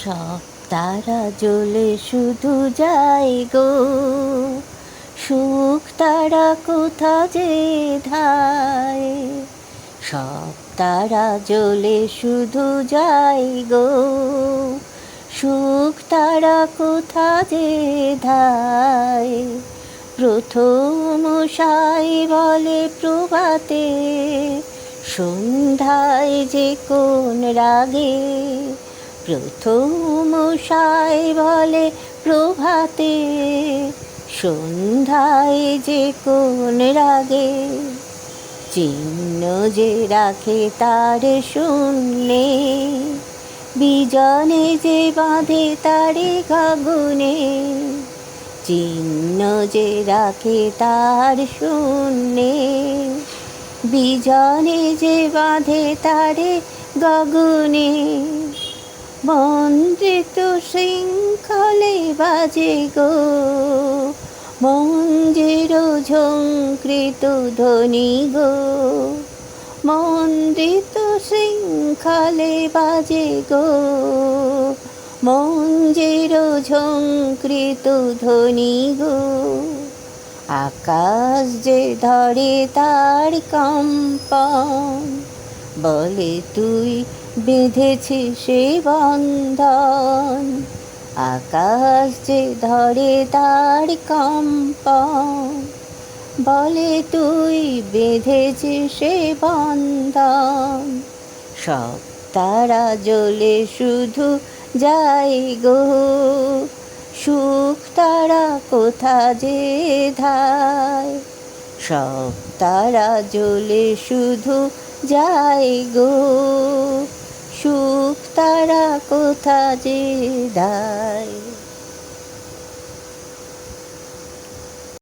সব তারা জ্বলে শুধু যায় গো, সুখ তারা কোথা যে ধায়। সব তারা জ্বলে শুধু যায় গো, সুখ তারা কোথা যে ধায়। প্রথম সাই বলে প্রভাতে, সন্ধ্যায় যে কোন রাগে। প্রথম সাই বলে প্রভাতে, সন্ধ্যায় যে কোন রাগে। চিহ্ন যে রাখে তার শূন্যে, বিজনে যে বাঁধে তারে গগনে। চিহ্ন যে রাখে তার শূন্যে, বিজনে যে বাঁধে তারে গগনে। মন্ত্রিত শৃঙ্খলে বাজে গো, মঞ্জের ঝঙ্কৃত ধ্বনি গো। মন্ত্রিত শৃঙ্খলে বাজে গো, মঞ্জের ঝঙ্কৃত ধ্বনি গো। আকাশ যে ধরে তার কম্পন, বলে তুই বেঁধেছিস সে বন্ধন। আকাশ যে ধরে তার কম্পন, বলে তুই বেঁধেছিস সে বন্ধন। সব তারা জ্বলে শুধু যায় গো, সুখ তারা কোথা যে ধায়। সব তারা জ্বলে শুধু যায় গো, সুখ তারা কোথা যে ধায়।